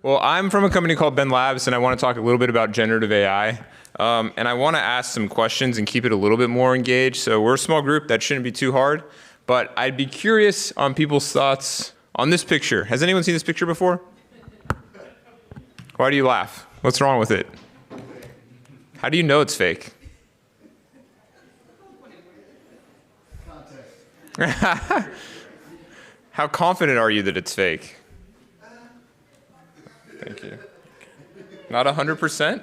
Well, I'm from a company called BENlabs, and I want to talk a little bit about generative AI. And I want to ask some questions and keep it a little bit more engaged. So we're a small group. That shouldn't be too hard. But I'd be curious on people's thoughts on this picture. Has anyone seen this picture before? Why do you laugh? What's wrong with it? How do you know it's fake? Context. How confident are you that it's fake? Thank you. Not 100%?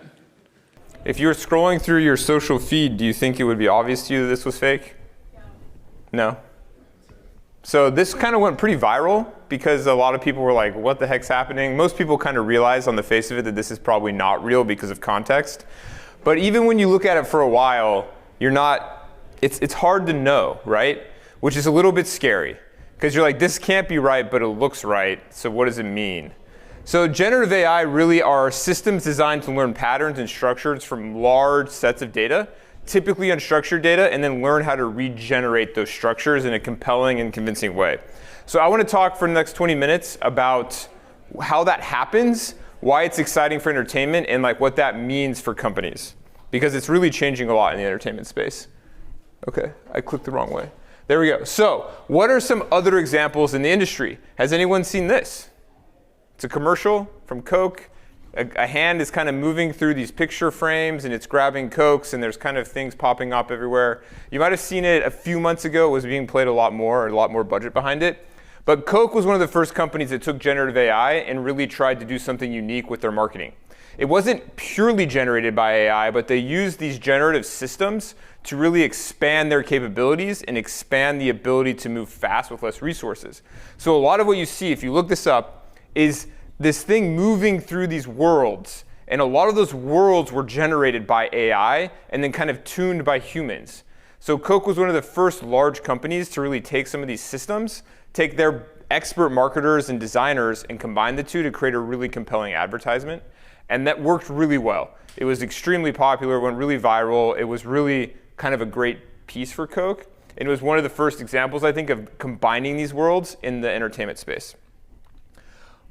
If you were scrolling through your social feed, do you think it would be obvious to you that this was fake? No? So this kind of went pretty viral because a lot of people were like, what the heck's happening? Most people kind of realize on the face of it that this is probably not real because of context. But even when you look at it for a while, it's hard to know, right? Which is a little bit scary because you're like, this can't be right, but it looks right. So what does it mean? So generative AI really are systems designed to learn patterns and structures from large sets of data, typically unstructured data, and then learn how to regenerate those structures in a compelling and convincing way. So I want to talk for the next 20 minutes about how that happens, why it's exciting for entertainment, and like what that means for companies. Because it's really changing a lot in the entertainment space. Okay, I clicked the wrong way. There we go. So what are some other examples in the industry? Has anyone seen this? It's a commercial from Coke. A hand is kind of moving through these picture frames, and it's grabbing Cokes, and there's kind of things popping up everywhere. You might have seen it a few months ago. It was being played a lot more budget behind it. But Coke was one of the first companies that took generative AI and really tried to do something unique with their marketing. It wasn't purely generated by AI, but they used these generative systems to really expand their capabilities and expand the ability to move fast with less resources. So a lot of what you see, if you look this up, is this thing moving through these worlds. And a lot of those worlds were generated by AI and then kind of tuned by humans. So Coke was one of the first large companies to really take some of these systems, take their expert marketers and designers and combine the two to create a really compelling advertisement. And that worked really well. It was extremely popular, went really viral. It was really kind of a great piece for Coke. And it was one of the first examples, I think, of combining these worlds in the entertainment space.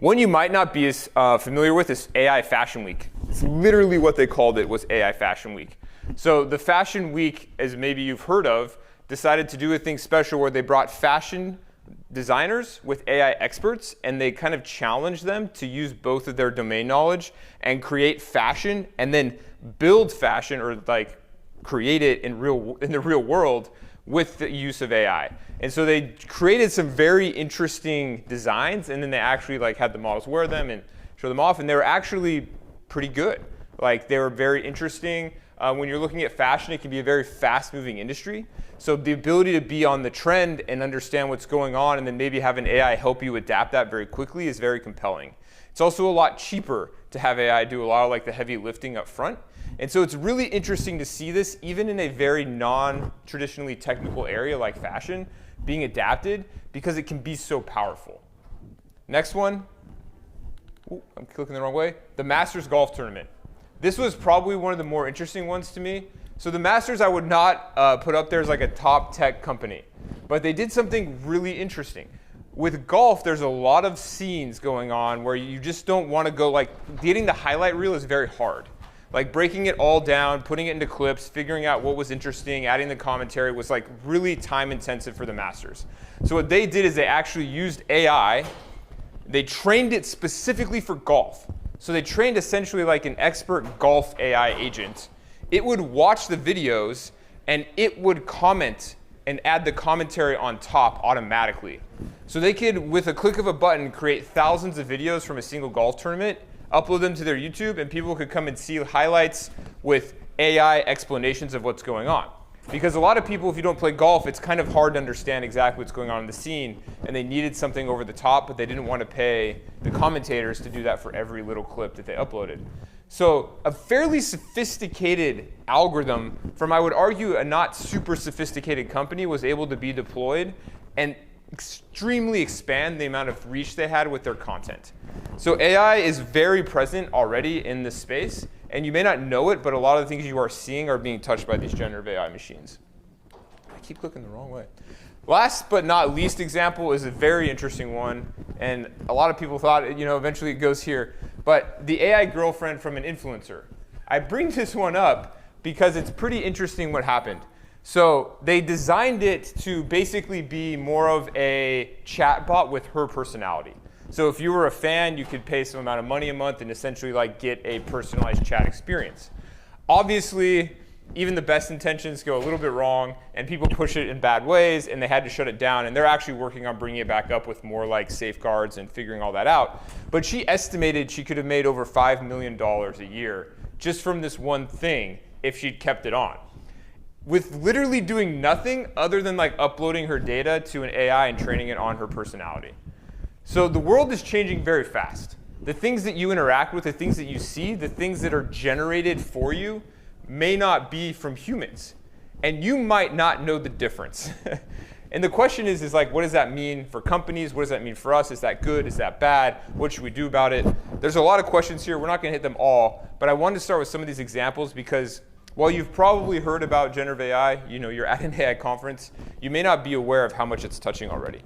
One you might not be as familiar with is AI Fashion Week. It's literally what they called it, was AI Fashion Week. So the Fashion Week, as maybe you've heard of, decided to do a thing special where they brought fashion designers with AI experts, and they kind of challenged them to use both of their domain knowledge and create fashion, and then build fashion or like create it in the real world with the use of AI. And so they created some very interesting designs, and then they actually like had the models wear them and show them off, and they were actually pretty good. Like they were very interesting. When you're looking at fashion, it can be a very fast-moving industry. So the ability to be on the trend and understand what's going on and then maybe have an AI help you adapt that very quickly is very compelling. It's also a lot cheaper to have AI do a lot of like the heavy lifting up front. And so it's really interesting to see this, even in a very non-traditionally technical area like fashion, being adapted because it can be so powerful. Next one. Ooh, I'm clicking the wrong way. The Masters Golf Tournament. This was probably one of the more interesting ones to me. So the Masters I would not put up there as like a top tech company, but they did something really interesting. With golf, there's a lot of scenes going on where you just don't want to go, like getting the highlight reel is very hard. Like breaking it all down, putting it into clips, figuring out what was interesting, adding the commentary was like really time intensive for the Masters. So what they did is they actually used AI. They trained it specifically for golf. So they trained essentially like an expert golf AI agent. It would watch the videos and it would comment and add the commentary on top automatically. So they could, with a click of a button, create thousands of videos from a single golf tournament, upload them to their YouTube, and people could come and see highlights with AI explanations of what's going on. Because a lot of people, if you don't play golf, it's kind of hard to understand exactly what's going on in the scene, and they needed something over the top, but they didn't want to pay the commentators to do that for every little clip that they uploaded. So a fairly sophisticated algorithm from, I would argue, a not super sophisticated company was able to be deployed and extremely expand the amount of reach they had with their content. So AI is very present already in this space, and you may not know it, but a lot of the things you are seeing are being touched by these generative AI machines. I keep clicking the wrong way. Last but not least example is a very interesting one, and a lot of people thought, eventually it goes here. but the AI girlfriend from an influencer. I bring this one up because it's pretty interesting what happened. So they designed it to basically be more of a chatbot with her personality. So if you were a fan, you could pay some amount of money a month and essentially like get a personalized chat experience. Obviously, even the best intentions go a little bit wrong, and people push it in bad ways, and they had to shut it down. And they're actually working on bringing it back up with more like safeguards and figuring all that out. But she estimated she could have made over $5 million a year just from this one thing if she'd kept it on, with literally doing nothing other than like uploading her data to an AI and training it on her personality. So the world is changing very fast. The things that you interact with, the things that you see, the things that are generated for you may not be from humans. And you might not know the difference. And the question is like, what does that mean for companies? What does that mean for us? Is that good? Is that bad? What should we do about it? There's a lot of questions here. We're not going to hit them all. But I wanted to start with some of these examples because while you've probably heard about generative AI, you're at an AI conference, you may not be aware of how much it's touching already.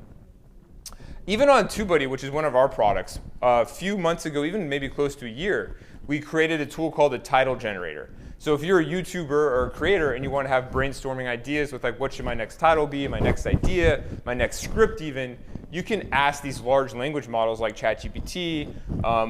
Even on TubeBuddy, which is one of our products, a few months ago, even maybe close to a year, we created a tool called a title generator. So if you're a YouTuber or a creator and you want to have brainstorming ideas with like, what should my next title be, my next idea, my next script even, you can ask these large language models like ChatGPT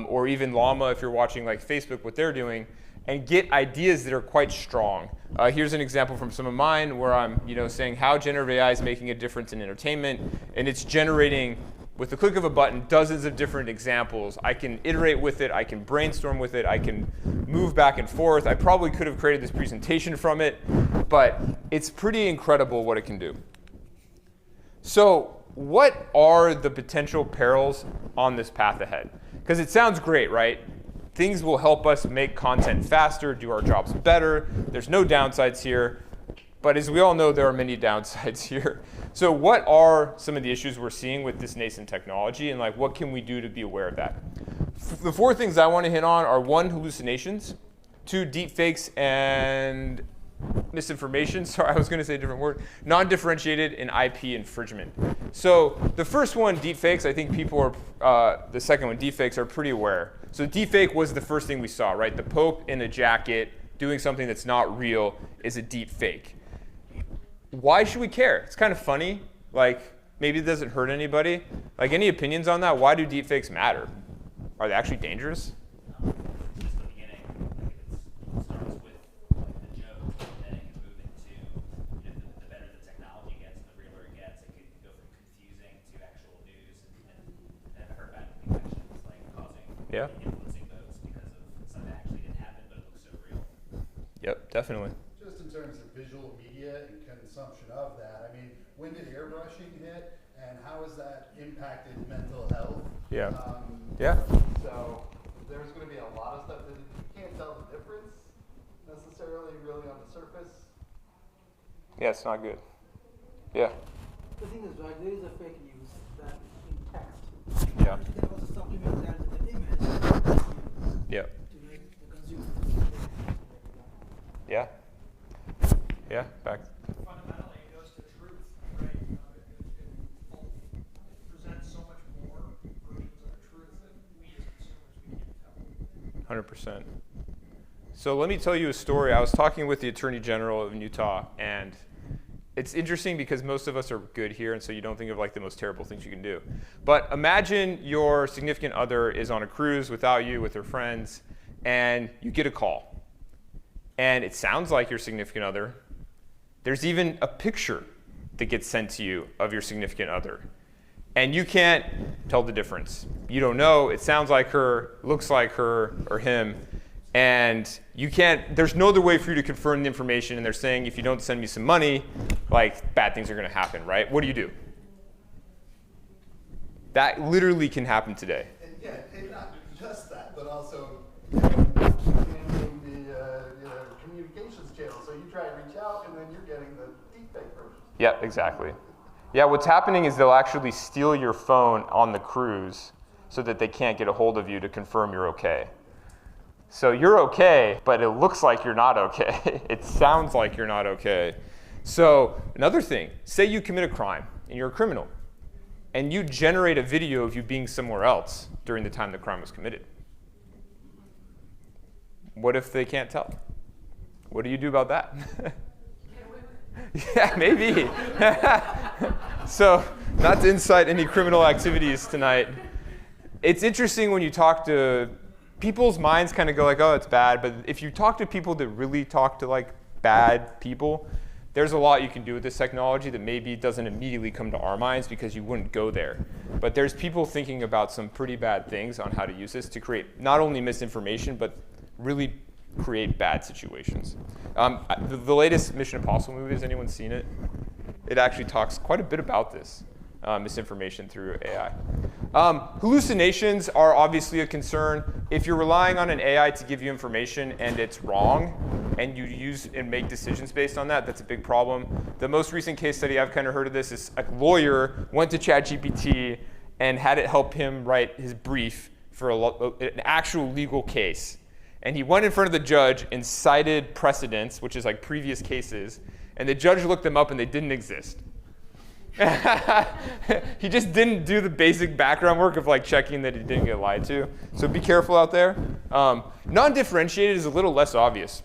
or even Llama if you're watching like Facebook, what they're doing, and get ideas that are quite strong. Here's an example from some of mine where I'm saying how generative AI is making a difference in entertainment, and it's generating, with the click of a button, dozens of different examples. I can iterate with it, I can brainstorm with it, I can move back and forth. I probably could have created this presentation from it, but it's pretty incredible what it can do. So what are the potential perils on this path ahead? Because it sounds great, right? Things will help us make content faster, do our jobs better. There's no downsides here. But as we all know, there are many downsides here. So what are some of the issues we're seeing with this nascent technology, and like what can we do to be aware of that? The 4 things I want to hit on are 1, hallucinations, 2, deepfakes and misinformation. Sorry, I was going to say a different word. Non-differentiated and IP infringement. So the first one, deepfakes, I think people are, the second one, deepfakes, are pretty aware. So deepfake was the first thing we saw, right? The Pope in a jacket doing something that's not real is a deepfake. Why should we care? It's kind of funny. Like, maybe it doesn't hurt anybody. Like, any opinions on that? Why do deepfakes matter? Are they actually dangerous? Just the beginning. It starts with the joke, and then it can move into, the better the technology gets, the realer it gets. It can go from confusing to actual news, and I've heard about infections like causing influencing votes because of something that actually didn't happen, but it looks so real. Yep, definitely. Just in terms of visual media and consumption of that, I mean, when did airbrushing hit, and how has that impacted mental health? Yeah. Yeah. So there's going to be a lot of stuff that you can't tell the difference necessarily really on the surface. Yeah, it's not good. Yeah. The thing is, right, there is a fake news that in text. Yeah. You can also supplement that with an image. Yeah. To make the consumer. Yeah. Yeah. Back. Fundamentally, it goes to truth, right? It presents so much more versions of the truth that we as consumers, we can't tell. 100%. So let me tell you a story. I was talking with the Attorney General of Utah, and it's interesting because most of us are good here, and so you don't think of like the most terrible things you can do. But imagine your significant other is on a cruise without you, with her friends, and you get a call. And it sounds like your significant other. There's even a picture that gets sent to you of your significant other. And you can't tell the difference. You don't know. It sounds like her, looks like her or him. And you can't, there's no other way for you to confirm the information. And they're saying, if you don't send me some money, like bad things are going to happen, right? What do? That literally can happen today. And yeah, and not just that, but also expanding the communications channel. So you try to reach out, and then you're getting the deepfake version. Yeah, exactly. Yeah, what's happening is they'll actually steal your phone on the cruise so that they can't get a hold of you to confirm you're okay. So you're okay, but it looks like you're not okay. It sounds like you're not okay. So another thing, say you commit a crime and you're a criminal, and you generate a video of you being somewhere else during the time the crime was committed. What if they can't tell? What do you do about that? Yeah, maybe. So, not to incite any criminal activities tonight. It's interesting when you talk to people's minds kind of go like, oh, it's bad. But if you talk to people that really talk to like bad people, there's a lot you can do with this technology that maybe doesn't immediately come to our minds because you wouldn't go there. But there's people thinking about some pretty bad things on how to use this to create not only misinformation, but really create bad situations. The latest Mission Impossible movie, has anyone seen it? It actually talks quite a bit about this, misinformation through AI. Hallucinations are obviously a concern. If you're relying on an AI to give you information and it's wrong, and you use and make decisions based on that, that's a big problem. The most recent case study I've kind of heard of this is a lawyer went to ChatGPT and had it help him write his brief for an actual legal case. And he went in front of the judge and cited precedents, which is like previous cases, and the judge looked them up and they didn't exist. He just didn't do the basic background work of like checking that he didn't get lied to. So be careful out there. Non-differentiated is a little less obvious.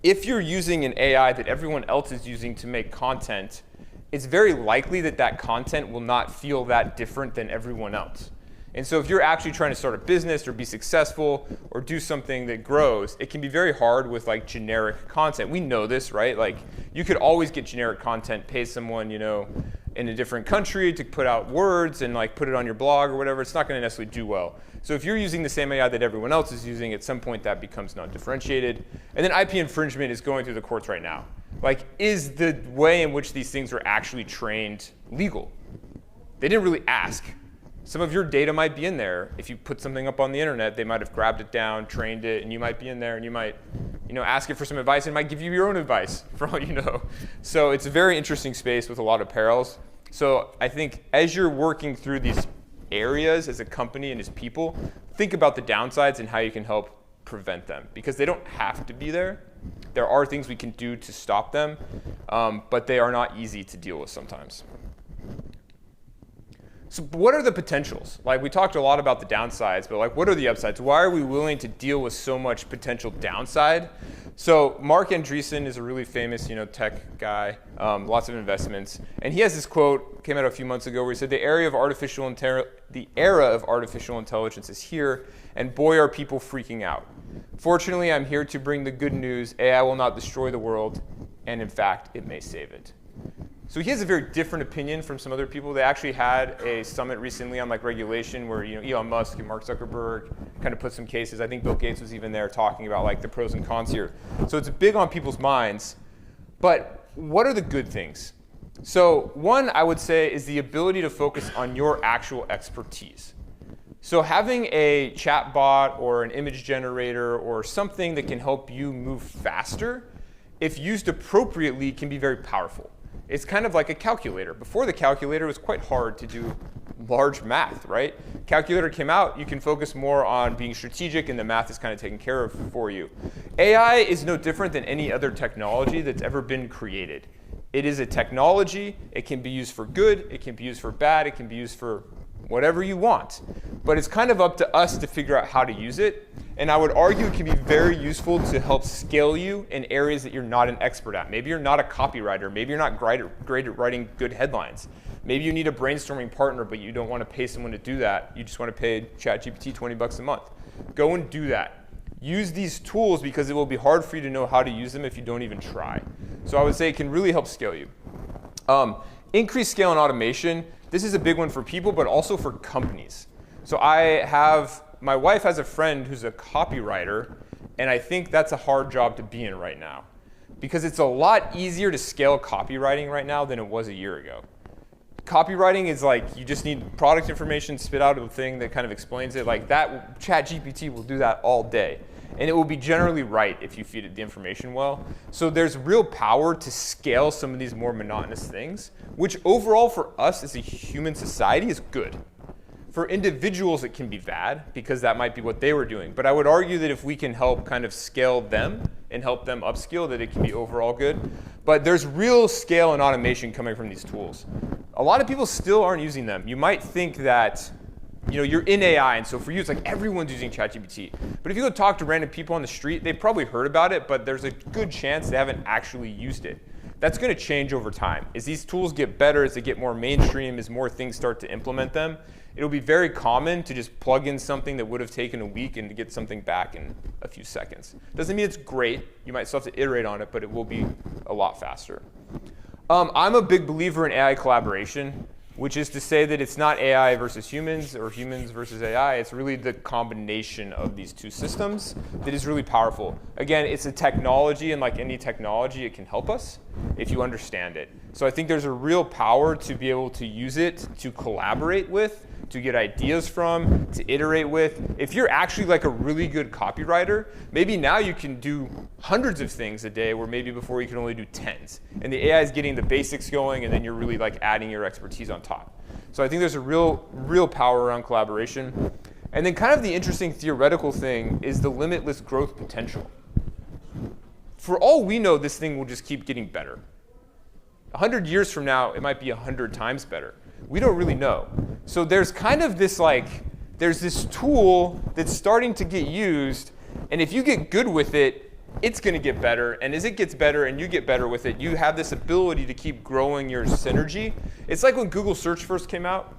If you're using an AI that everyone else is using to make content, it's very likely that that content will not feel that different than everyone else. And so if you're actually trying to start a business or be successful or do something that grows, it can be very hard with like generic content. We know this, right? Like you could always get generic content, pay someone, you know, in a different country to put out words and like put it on your blog or whatever. It's not going to necessarily do well. So if you're using the same AI that everyone else is using, at some point that becomes non-differentiated. And then IP infringement is going through the courts right now. Like, is the way in which these things are actually trained legal? They didn't really ask. Some of your data might be in there. If you put something up on the internet, they might have grabbed it down, trained it, and you might be in there, and you might, you know, ask it for some advice, and it might give you your own advice, for all you know. So it's a very interesting space with a lot of perils. So I think as you're working through these areas as a company and as people, think about the downsides and how you can help prevent them, because they don't have to be there. There are things we can do to stop them, but they are not easy to deal with sometimes. So what are the potentials? Like, we talked a lot about the downsides, but like, what are the upsides? Why are we willing to deal with so much potential downside? So Mark Andreessen is a really famous, you know, tech guy, lots of investments, and he has this quote, came out a few months ago, where he said, the era of artificial intelligence is here, and boy, are people freaking out. Fortunately, I'm here to bring the good news. AI will not destroy the world, and in fact, it may save it. So he has a very different opinion from some other people. They actually had a summit recently on like regulation where, you know, Elon Musk and Mark Zuckerberg kind of put some cases. I think Bill Gates was even there talking about like the pros and cons here. So it's big on people's minds. But what are the good things? So one, I would say, is the ability to focus on your actual expertise. So having a chat bot or an image generator or something that can help you move faster, if used appropriately, can be very powerful. It's kind of like a calculator. Before the calculator, it was quite hard to do large math, right? Calculator came out, you can focus more on being strategic, and the math is kind of taken care of for you. AI is no different than any other technology that's ever been created. It is a technology. It can be used for good. It can be used for bad. It can be used for whatever you want. But it's kind of up to us to figure out how to use it. And I would argue it can be very useful to help scale you in areas that you're not an expert at. Maybe you're not a copywriter. Maybe you're not great at writing good headlines. Maybe you need a brainstorming partner, but you don't want to pay someone to do that. You just want to pay ChatGPT $20 a month. Go and do that. Use these tools, because it will be hard for you to know how to use them if you don't even try. So I would say it can really help scale you. Increased scale and automation. This is a big one for people, but also for companies. So my wife has a friend who's a copywriter, and I think that's a hard job to be in right now, because it's a lot easier to scale copywriting right now than it was a year ago. Copywriting is like, you just need product information, spit out a thing that kind of explains it. Like that, ChatGPT will do that all day. And it will be generally right if you feed it the information well. So there's real power to scale some of these more monotonous things, which overall for us as a human society is good. For individuals, it can be bad, because that might be what they were doing. But I would argue that if we can help kind of scale them and help them upskill, that it can be overall good. But there's real scale and automation coming from these tools. A lot of people still aren't using them. You might think that you're in AI, and so for you, it's like everyone's using ChatGPT. But if you go talk to random people on the street, they've probably heard about it, but there's a good chance they haven't actually used it. That's going to change over time. As these tools get better, as they get more mainstream, as more things start to implement them, it'll be very common to just plug in something that would have taken a week and to get something back in a few seconds. Doesn't mean it's great. You might still have to iterate on it, but it will be a lot faster. I'm a big believer in AI collaboration, which is to say that it's not AI versus humans or humans versus AI. It's really the combination of these two systems that is really powerful. Again, it's a technology, and like any technology, it can help us if you understand it. So I think there's a real power to be able to use it to collaborate with, to get ideas from, to iterate with. If you're actually like a really good copywriter, maybe now you can do hundreds of things a day where maybe before you could only do tens. And the AI is getting the basics going, and then you're really like adding your expertise on top. So I think there's a real power around collaboration. And then kind of the interesting theoretical thing is the limitless growth potential. For all we know, this thing will just keep getting better. 100 years from now, it might be 100 times better. We don't really know. So there's kind of this there's this tool that's starting to get used, and if you get good with it, it's going to get better. And as it gets better and you get better with it, you have this ability to keep growing your synergy. It's like when Google Search first came out.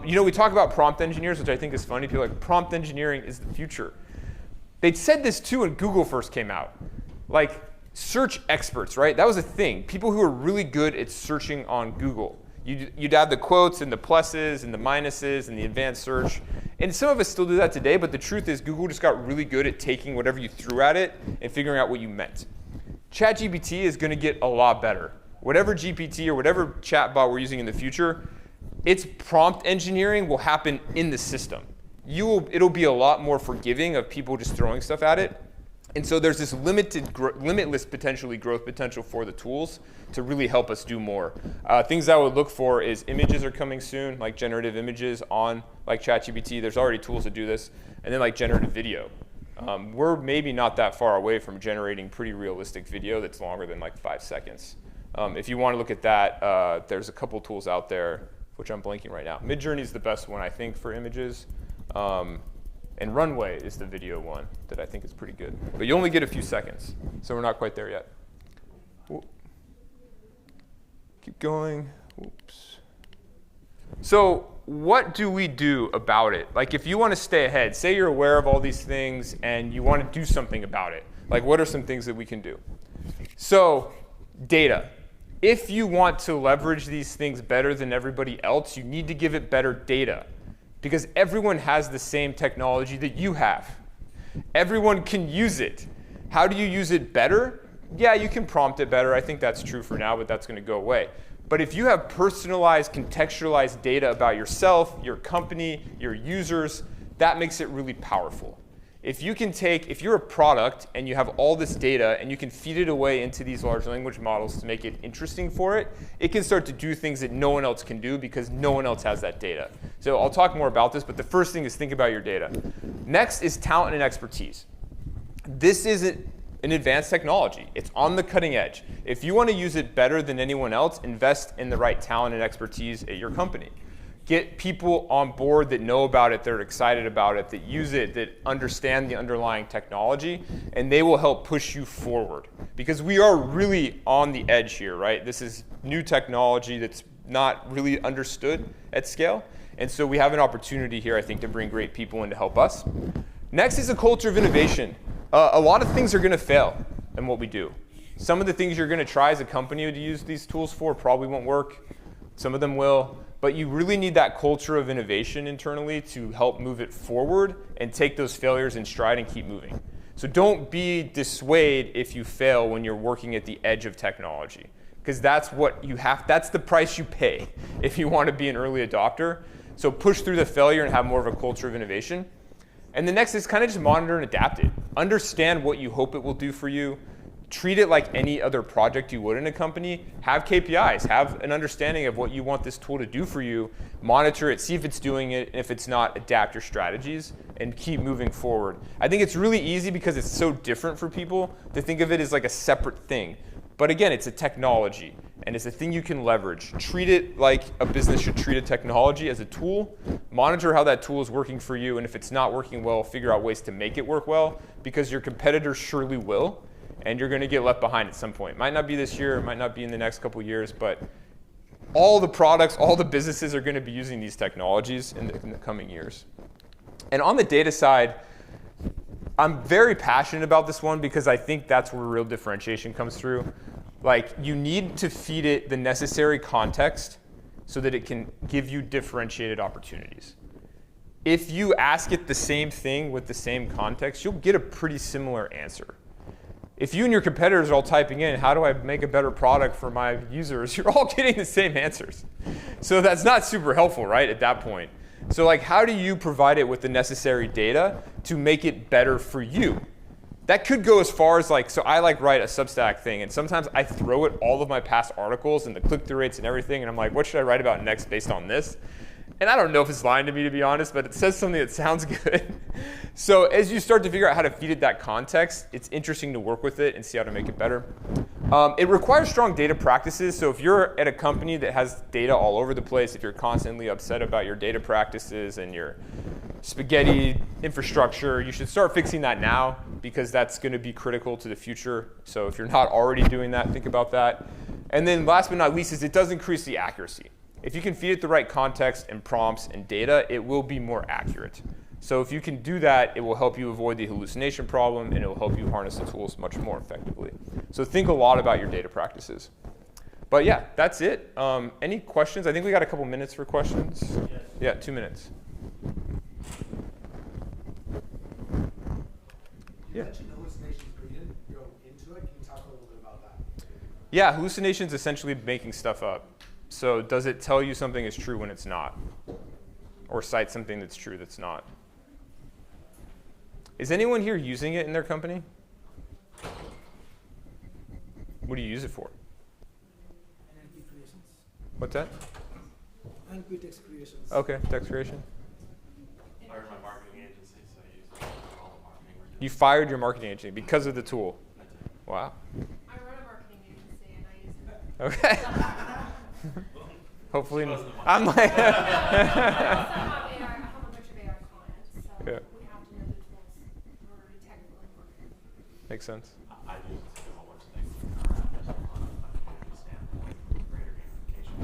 We talk about prompt engineers, which I think is funny. People are like, prompt engineering is the future. They said this too when Google first came out. Like search experts, right? That was a thing. People who are really good at searching on Google. You'd add the quotes and the pluses and the minuses and the advanced search. And some of us still do that today, but the truth is Google just got really good at taking whatever you threw at it and figuring out what you meant. ChatGPT is going to get a lot better. Whatever GPT or whatever chatbot we're using in the future, its prompt engineering will happen in the system. It'll be a lot more forgiving of people just throwing stuff at it. And so there's this limitless potentially growth potential for the tools to really help us do more. Things I would look for is images are coming soon, like generative images on like ChatGPT. There's already tools to do this. And then like generative video. We're maybe not that far away from generating pretty realistic video that's longer than like 5 seconds. If you want to look at that, there's a couple tools out there, which I'm blanking right now. Midjourney is the best one, I think, for images. And Runway is the video one that I think is pretty good. But you only get a few seconds, so we're not quite there yet. Whoop. Keep going. Oops. So what do we do about it? Like if you want to stay ahead, say you're aware of all these things and you want to do something about it. Like what are some things that we can do? So data. If you want to leverage these things better than everybody else, you need to give it better data. Because everyone has the same technology that you have. Everyone can use it. How do you use it better? Yeah, you can prompt it better. I think that's true for now, but that's going to go away. But if you have personalized, contextualized data about yourself, your company, your users, that makes it really powerful. If you're a product and you have all this data and you can feed it away into these large language models to make it interesting for it, it can start to do things that no one else can do because no one else has that data. So I'll talk more about this, but the first thing is think about your data. Next is talent and expertise. This isn't an advanced technology. It's on the cutting edge. If you want to use it better than anyone else, invest in the right talent and expertise at your company. Get people on board that know about it, that are excited about it, that use it, that understand the underlying technology, and they will help push you forward. Because we are really on the edge here, right? This is new technology that's not really understood at scale. And so we have an opportunity here, I think, to bring great people in to help us. Next is a culture of innovation. A lot of things are going to fail in what we do. Some of the things you're going to try as a company to use these tools for probably won't work. Some of them will. But you really need that culture of innovation internally to help move it forward and take those failures in stride and keep moving. So don't be dissuaded if you fail when you're working at the edge of technology, because that's the price you pay if you want to be an early adopter. So push through the failure and have more of a culture of innovation. And the next is kind of just monitor and adapt it. Understand what you hope it will do for you. Treat it like any other project you would in a company. Have KPIs. Have an understanding of what you want this tool to do for you. Monitor it. See if it's doing it. If it's not, adapt your strategies and keep moving forward. I think it's really easy because it's so different for people to think of it as like a separate thing. But again, it's a technology. and it's a thing you can leverage. Treat it like a business should treat a technology as a tool. Monitor how that tool is working for you, and if it's not working well, figure out ways to make it work well, because your competitors surely will, and you're going to get left behind at some point. It might not be this year, it might not be in the next couple years, but all the products, all the businesses are going to be using these technologies in the coming years. And on the data side, I'm very passionate about this one because I think that's where real differentiation comes through. Like, you need to feed it the necessary context so that it can give you differentiated opportunities. If you ask it the same thing with the same context, you'll get a pretty similar answer. If you and your competitors are all typing in, how do I make a better product for my users, you're all getting the same answers. So that's not super helpful, right, at that point. So like, how do you provide it with the necessary data to make it better for you? That could go as far as like, so I like write a Substack thing, and sometimes I throw it all of my past articles and the click-through rates and everything, and I'm like, what should I write about next based on this? And I don't know if it's lying to me, to be honest, but it says something that sounds good. So as you start to figure out how to feed it that context, it's interesting to work with it and see how to make it better. It requires strong data practices. So if you're at a company that has data all over the place, if you're constantly upset about your data practices and your spaghetti infrastructure, you should start fixing that now, because that's going to be critical to the future. So if you're not already doing that, think about that. And then last but not least is it does increase the accuracy. If you can feed it the right context and prompts and data, it will be more accurate. So if you can do that, it will help you avoid the hallucination problem, and it will help you harness the tools much more effectively. So think a lot about your data practices. But yeah, that's it. Any questions? I think we got a couple minutes for questions. Yes. Yeah, 2 minutes. You mentioned hallucinations, but you didn't go into it. Can you talk a little bit about that? Yeah, hallucinations essentially making stuff up. So does it tell you something is true when it's not? Or cite something that's true that's not? Is anyone here using it in their company? What do you use it for? NLP creations. What's that? NLP text creations. Okay, text creation. I run my marketing agency, so I use it for all the marketing we're doing. You fired your marketing agency because of the tool. I did. Wow. I run a marketing agency and I use it. Okay. Hopefully, She wasn't the one. I'm like. I have a bunch of AI clients, so Yeah. we have to know the tools in order to technically work. Makes sense. I do a whole bunch of things in our app just from a community standpoint, greater gamification,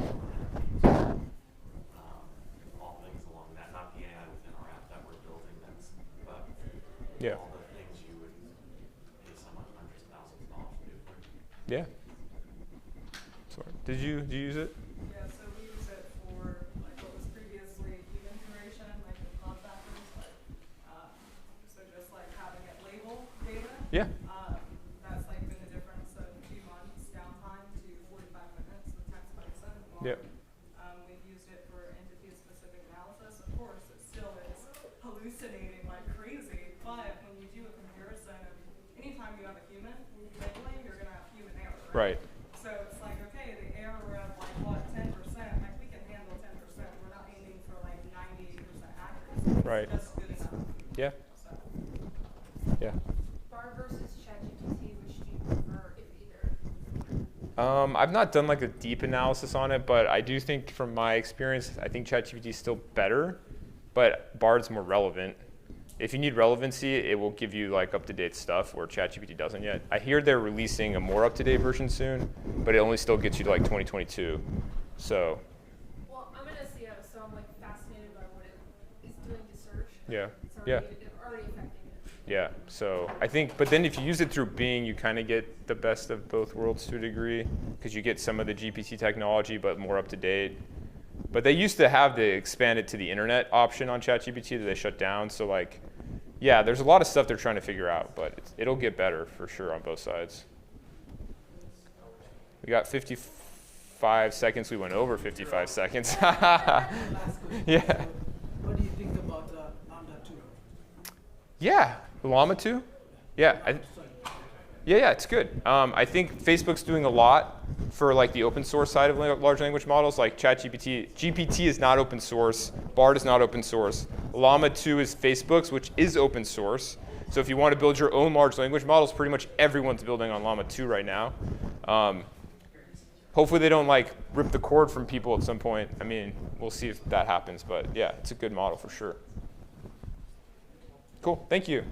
all things along that. Not the AI within our app that we're building, but Yeah. all the things you would pay someone hundreds of thousands of dollars to do for you. Yeah. Sorry. Did you use it? Yeah, so we use it for like what was previously human generation, like the cloud factors, but so just like having it label data. Yeah. That's like been the difference of 2 months downtime to 45 minutes with text Python. Yep. We've used it for entity-specific analysis. Of course, it still is hallucinating like crazy, but when you do a comparison, anytime you have a human labeling, you're gonna have human error. Right. So it's like, okay, the error of like what, 10%, like we can handle 10%. We're not aiming for like 98% accuracy. Right. It's just good enough. Yeah. So Yeah. Bar versus ChatGPT, which do you prefer, if either? I've not done like a deep analysis on it, but I do think from my experience, I think ChatGPT is still better, but Bard's more relevant. If you need relevancy, it will give you like up-to-date stuff where ChatGPT doesn't yet. I hear they're releasing a more up-to-date version soon, but it only still gets you to like 2022. So Well, I'm an SEO, so I'm like fascinated by what it is doing to search. yeah, It's yeah, already affecting it. yeah. So I think, but then if you use it through Bing, you kind of get the best of both worlds to a degree, because you get some of the GPT technology, but more up-to-date. But they used to have the expand it to the internet option on ChatGPT that they shut down. So like, yeah, there's a lot of stuff they're trying to figure out, but it'll get better for sure on both sides. We got 55 seconds. We went over 55 seconds. Last question. Yeah. So what do you think about Lambda 2? Yeah, Llama 2? Yeah, Sorry. yeah, it's good. I think Facebook's doing a lot for like the open source side of large language models, like ChatGPT. GPT is not open source. Bard is not open source. Llama 2 is Facebook's, which is open source. So if you want to build your own large language models, pretty much everyone's building on Llama 2 right now. Hopefully they don't like rip the cord from people at some point. I mean, we'll see if that happens, but yeah, it's a good model for sure. Cool, thank you.